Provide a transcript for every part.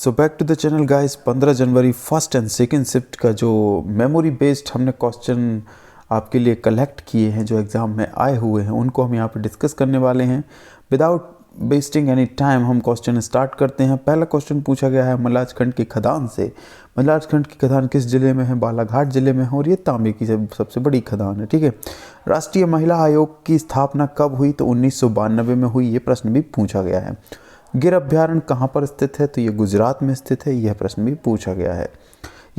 So back to the channel guys. 15 जनवरी first and second shift का जो memory based हमने क्वेश्चन आपके लिए कलेक्ट किए हैं, जो एग्ज़ाम में आए हुए हैं, उनको हम यहाँ पे डिस्कस करने वाले हैं। विदाउट वेस्टिंग एनी टाइम हम क्वेश्चन स्टार्ट करते हैं। पहला क्वेश्चन पूछा गया है मलाजखंड की खदान से। मलाजखंड की खदान किस जिले में है? बालाघाट जिले में है और ये तांबे की सबसे बड़ी खदान है। ठीक है। राष्ट्रीय महिला आयोग की स्थापना कब हुई? तो 1992 में हुई। ये प्रश्न भी पूछा गया है। गिर अभ्यारण्य कहाँ पर स्थित है? तो ये गुजरात में स्थित है। यह प्रश्न भी पूछा गया है।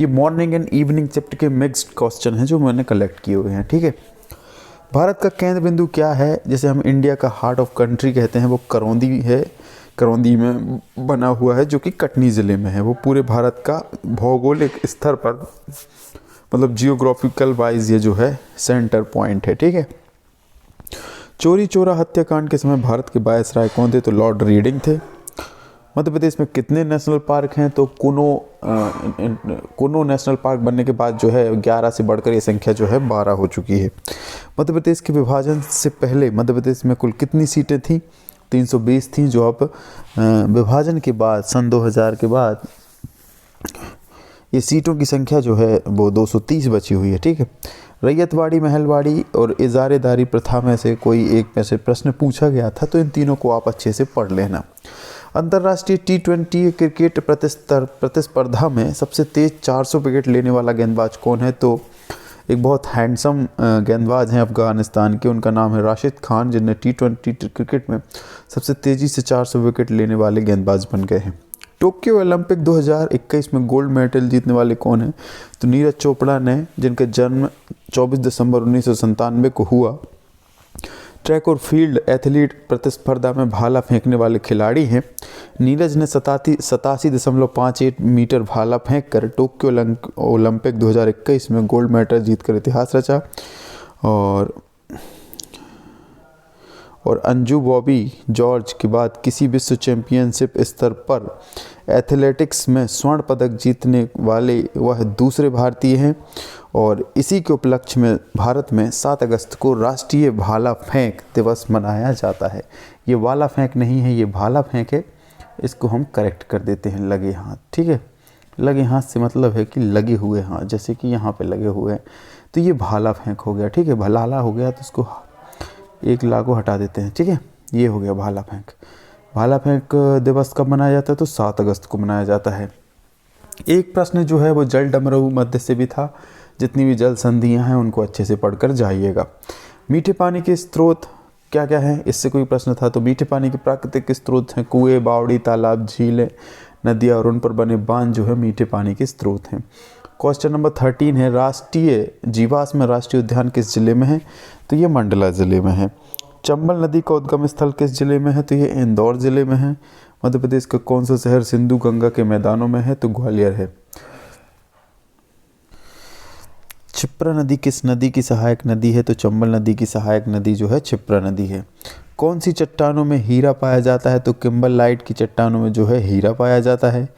ये मॉर्निंग एंड इवनिंग शिफ्ट के मिक्स्ड क्वेश्चन हैं जो मैंने कलेक्ट किए हुए हैं। ठीक है। भारत का केंद्र बिंदु क्या है? जैसे हम इंडिया का हार्ट ऑफ कंट्री कहते हैं, वो करौंदी है। करौंदी में बना हुआ है जो कि कटनी ज़िले में है। वो पूरे भारत का भौगोलिक स्तर पर मतलब जियोग्राफिकल वाइज ये जो है सेंटर पॉइंट है। ठीक है। चोरी चोरा हत्याकांड के समय भारत के वायसराय कौन थे? तो लॉर्ड रीडिंग थे। मध्य प्रदेश में कितने नेशनल पार्क हैं? तो कुनो नेशनल पार्क बनने के बाद जो है 11 से बढ़कर ये संख्या जो है 12 हो चुकी है। मध्य प्रदेश के विभाजन से पहले मध्य प्रदेश में कुल कितनी सीटें थीं? 320 थीं, जो अब विभाजन के बाद सन 2000 के बाद ये सीटों की संख्या जो है वो 230 बची हुई है। ठीक है। रैयतवाड़ी, महलवाड़ी और इजारेदारी प्रथा में से कोई एक में से प्रश्न पूछा गया था, तो इन तीनों को आप अच्छे से पढ़ लेना। अंतर्राष्ट्रीय T20 क्रिकेट प्रतिस्पर्धा में सबसे तेज 400 विकेट लेने वाला गेंदबाज कौन है? तो एक बहुत हैंडसम गेंदबाज हैं अफगानिस्तान के, उनका नाम है राशिद खान, जिन्हें T20 क्रिकेट में सबसे तेज़ी से 400 विकेट लेने वाले गेंदबाज बन गए हैं। टोक्यो ओलंपिक 2021 में गोल्ड मेडल जीतने वाले कौन हैं? तो नीरज चोपड़ा ने, जिनका जन्म 24 दिसंबर 1997 को हुआ। ट्रैक और फील्ड एथलीट प्रतिस्पर्धा में भाला फेंकने वाले खिलाड़ी हैं। नीरज ने 87.58 मीटर भाला फेंककर टोक्यो ओलंपिक 2021 में गोल्ड मेडल जीतकर इतिहास रचा। और अंजू बॉबी जॉर्ज के बाद किसी विश्व चैंपियनशिप स्तर पर एथलेटिक्स में स्वर्ण पदक जीतने वाले वह दूसरे भारतीय हैं। और इसी के उपलक्ष्य में भारत में 7 अगस्त को राष्ट्रीय भाला फेंक दिवस मनाया जाता है। ये वाला फेंक नहीं है, ये भाला फेंक है। इसको हम करेक्ट कर देते हैं लगे हाथ। ठीक है। लगे हाथ से मतलब है कि लगे हुए हाथ, जैसे कि यहाँ पे लगे हुए हैं, तो ये भाला फेंक हो गया। ठीक है। भलाला हो गया तो इसको एक ला को हटा देते हैं। ठीक है। ये हो गया भाला फेंक। भाला फेंक दिवस कब मनाया जाता है? तो 7 अगस्त को मनाया जाता है। एक प्रश्न जो है वो जल डमरू मध्य से भी था। जितनी भी जल संधियाँ हैं उनको अच्छे से पढ़कर जाइएगा। मीठे पानी के स्रोत क्या क्या हैं? इससे कोई प्रश्न था। तो मीठे पानी के प्राकृतिक स्रोत हैं कुएँ, बावड़ी, तालाब, झीलें, नदियाँ और उन पर बने बांध जो है मीठे पानी के स्रोत हैं। क्वेश्चन नंबर 13 है राष्ट्रीय जीवाश्म राष्ट्रीय उद्यान किस जिले में है? तो ये मंडला जिले में है। चंबल नदी का उद्गम स्थल किस जिले में है? तो ये इंदौर जिले में है। मध्य प्रदेश का कौन सा शहर सिंधु गंगा के मैदानों में है? तो ग्वालियर है। क्षिप्रा नदी किस नदी की सहायक नदी है? तो चंबल नदी की सहायक नदी जो है क्षिप्रा नदी है। कौन सी चट्टानों में हीरा पाया जाता है? तो किम्बरलाइट की चट्टानों में जो है हीरा पाया जाता है।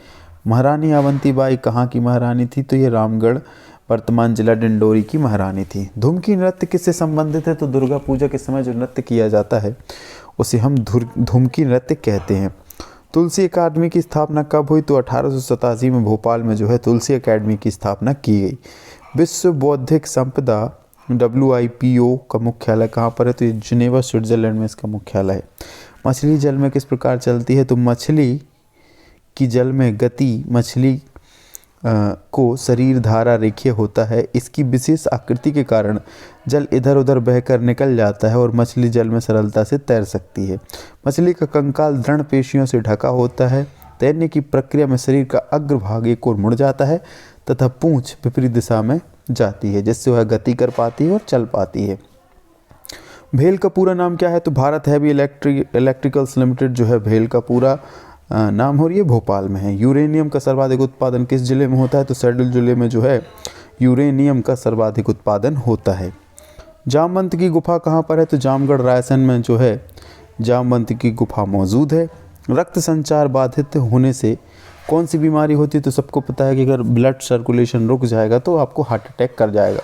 महारानी अवंतीबाई कहाँ की महारानी थी? तो ये रामगढ़ वर्तमान जिला डिंडोरी की महारानी थी। धुमकी नृत्य किससे संबंधित है? तो दुर्गा पूजा के समय जो नृत्य किया जाता है उसे हम धुमकी नृत्य कहते हैं। तुलसी अकादमी की स्थापना कब हुई? तो 1887 में भोपाल में जो है तुलसी अकादमी की स्थापना की गई। विश्व बौद्धिक संपदा WIPO का मुख्यालय कहाँ पर है? तो ये जिनेवा स्विट्जरलैंड में इसका मुख्यालय है। मछली जल में किस प्रकार चलती है? तो मछली की जल में गति मछली को शरीर धारा रेखीय होता है। इसकी विशेष आकृति के कारण जल इधर उधर बहकर निकल जाता है और मछली जल में सरलता से तैर सकती है। मछली का कंकाल दृढ़ पेशियों से ढका होता है। तैरने की प्रक्रिया में शरीर का अग्रभाग एक ओर मुड़ जाता है तथा पूंछ विपरीत दिशा में जाती है, जिससे वह गति कर पाती है और चल पाती है। भेल का पूरा नाम क्या है? तो भारत हैवी इलेक्ट्रिकल्स लिमिटेड जो है भेल का पूरा नाम हो रही है, भोपाल में है। यूरेनियम का सर्वाधिक उत्पादन किस जिले में होता है? तो शहडोल जिले में जो है यूरेनियम का सर्वाधिक उत्पादन होता है। जामवंत की गुफा कहाँ पर है? तो जामगढ़ रायसेन में जो है जामवंत की गुफा मौजूद है। रक्त संचार बाधित होने से कौन सी बीमारी होती है? तो सबको पता है कि अगर ब्लड सर्कुलेशन रुक जाएगा तो आपको हार्ट अटैक कर जाएगा।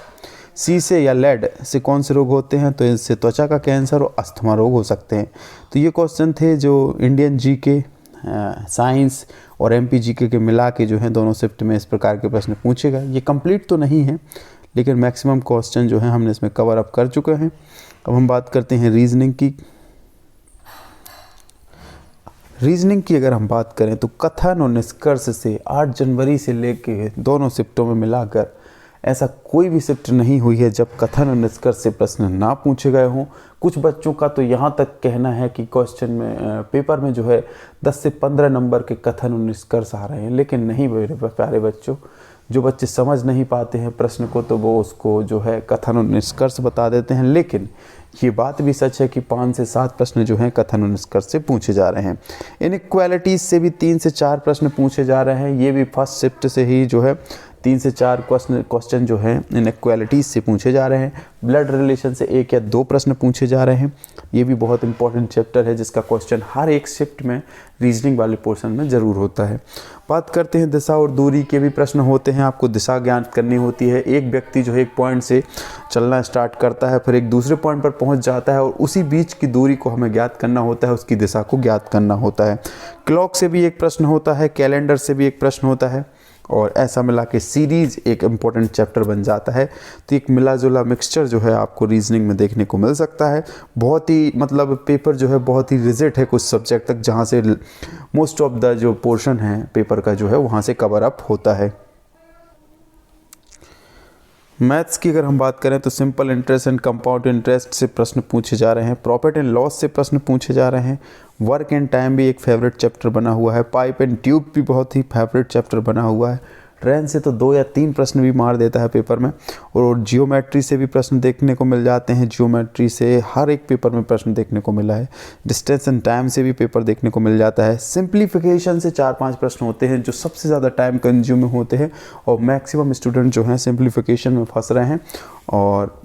शीशे या लेड से कौन से रोग होते हैं? तो इससे त्वचा का कैंसर और अस्थमा रोग हो सकते हैं। तो ये क्वेश्चन थे जो इंडियन GK साइंस और MPGK के मिला के जो है दोनों शिफ्ट में इस प्रकार के प्रश्न पूछेगा। ये कंप्लीट तो नहीं है, लेकिन मैक्सिमम क्वेश्चन जो है हमने इसमें कवर अप कर चुके हैं। अब हम बात करते हैं रीजनिंग की। रीजनिंग की अगर हम बात करें तो कथन और निष्कर्ष से 8 जनवरी से लेके दोनों शिफ्टों में मिलाकर ऐसा कोई भी शिफ्ट नहीं हुई है जब कथन और निष्कर्ष से प्रश्न ना पूछे गए हों। कुछ बच्चों का तो यहाँ तक कहना है कि क्वेश्चन में पेपर में जो है 10 से 15 नंबर के कथन और निष्कर्ष आ रहे हैं, लेकिन नहीं मेरे प्यारे बच्चों, जो बच्चे समझ नहीं पाते हैं प्रश्न को तो वो उसको जो है कथन और निष्कर्ष बता देते हैं। लेकिन ये बात भी सच है कि 5 से 7 प्रश्न जो हैं कथन और निष्कर्ष से पूछे जा रहे हैं। इनइक्वालिटीज से भी 3 से 4 प्रश्न पूछे जा रहे हैं। ये भी फर्स्ट शिफ्ट से ही जो है 3 से 4 क्वेश्चन जो हैं इनइक्वालिटीज से पूछे जा रहे हैं। ब्लड रिलेशन से 1 या 2 प्रश्न पूछे जा रहे हैं। ये भी बहुत इंपॉर्टेंट चैप्टर है जिसका क्वेश्चन हर एक शिफ्ट में रीजनिंग वाले पोर्शन में ज़रूर होता है। बात करते हैं दिशा और दूरी के भी प्रश्न होते हैं। आपको दिशा ज्ञात करनी होती है। एक व्यक्ति जो है एक पॉइंट से चलना स्टार्ट करता है, फिर एक दूसरे पॉइंट पर पहुंच जाता है और उसी बीच की दूरी को हमें ज्ञात करना होता है, उसकी दिशा को ज्ञात करना होता है। क्लॉक से भी एक प्रश्न होता है, कैलेंडर से भी एक प्रश्न होता है, और ऐसा मिला के सीरीज एक इम्पॉर्टेंट चैप्टर बन जाता है। तो एक मिला जुला मिक्सचर जो है आपको रीजनिंग में देखने को मिल सकता है। बहुत ही मतलब पेपर जो है बहुत ही रिजिड है कुछ सब्जेक्ट तक, जहाँ से मोस्ट ऑफ द जो पोर्शन है पेपर का जो है वहाँ से कवर अप होता है। मैथ्स की अगर हम बात करें तो simple interest and compound interest से प्रश्न पूछे जा रहे हैं। प्रॉफिट एंड लॉस से प्रश्न पूछे जा रहे हैं। वर्क एंड टाइम भी एक फेवरेट चैप्टर बना हुआ है। पाइप एंड ट्यूब भी बहुत ही फेवरेट चैप्टर बना हुआ है। ट्रेन से तो 2 या 3 प्रश्न भी मार देता है पेपर में। और जियोमेट्री से भी प्रश्न देखने को मिल जाते हैं। जियोमेट्री से हर एक पेपर में प्रश्न देखने को मिला है। डिस्टेंस एंड टाइम से भी पेपर देखने को मिल जाता है। सिंप्लीफिकेशन से 4-5 प्रश्न होते हैं जो सबसे ज़्यादा टाइम कंज्यूमिंग होते हैं, और मैक्सिमम स्टूडेंट जो हैं सिंप्लीफिकेशन में फंस रहे हैं और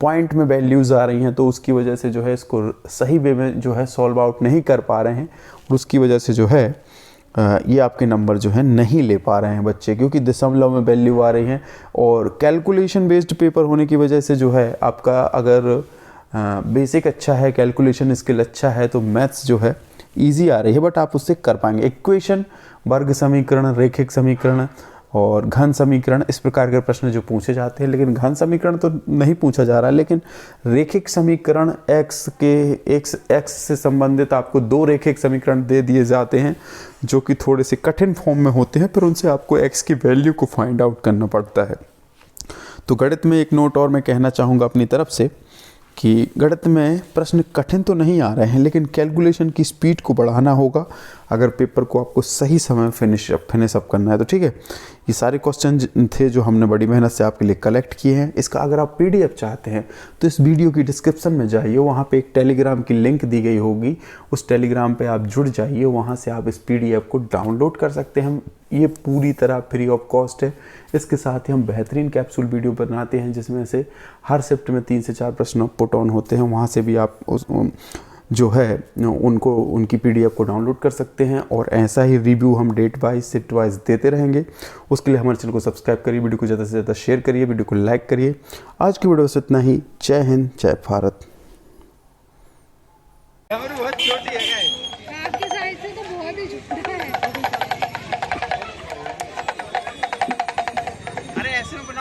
पॉइंट में वैल्यूज़ आ रही हैं, तो उसकी वजह से जो है इसको सही वे में जो है सॉल्व आउट नहीं कर पा रहे हैं, और उसकी वजह से जो है ये आपके नंबर जो है नहीं ले पा रहे हैं बच्चे, क्योंकि दशमलव में वैल्यू आ रही हैं। और कैलकुलेशन बेस्ड पेपर होने की वजह से जो है आपका अगर बेसिक अच्छा है, कैलकुलेशन स्किल अच्छा है, तो मैथ्स जो है इजी आ रही है, बट आप उससे कर पाएंगे। इक्वेशन, वर्ग समीकरण, रेखिक समीकरण और घन समीकरण, इस प्रकार के प्रश्न जो पूछे जाते हैं। लेकिन घन समीकरण तो नहीं पूछा जा रहा है, लेकिन रेखिक समीकरण एक्स से संबंधित आपको 2 रेखिक समीकरण दे दिए जाते हैं जो कि थोड़े से कठिन फॉर्म में होते हैं, पर उनसे आपको एक्स की वैल्यू को फाइंड आउट करना पड़ता है। तो गणित में एक नोट और मैं कहना चाहूँगा अपनी तरफ से कि गणित में प्रश्न कठिन तो नहीं आ रहे हैं, लेकिन कैलकुलेशन की स्पीड को बढ़ाना होगा अगर पेपर को आपको सही समय फिनिश अप करना है तो। ठीक है, ये सारे क्वेश्चन थे जो हमने बड़ी मेहनत से आपके लिए कलेक्ट किए हैं। इसका अगर आप PDF चाहते हैं तो इस वीडियो की डिस्क्रिप्शन में जाइए, वहाँ पे एक टेलीग्राम की लिंक दी गई होगी, उस टेलीग्राम पे आप जुड़ जाइए, वहाँ से आप इस PDF को डाउनलोड कर सकते हैं। ये पूरी तरह फ्री ऑफ कॉस्ट है। इसके साथ ही हम बेहतरीन कैप्सूल वीडियो बनाते हैं जिसमें से हर शिफ्ट में 3 से 4 प्रश्न पुट ऑन होते हैं। वहाँ से भी आप जो है उनकी PDF को डाउनलोड कर सकते हैं, और ऐसा ही रिव्यू हम डेट वाइज शिफ्ट वाइज देते रहेंगे। उसके लिए हमारे चैनल को सब्सक्राइब करिए, वीडियो को ज़्यादा से ज़्यादा शेयर करिए, वीडियो को लाइक करिए। आज की वीडियो से इतना ही। जय हिंद, जय भारत।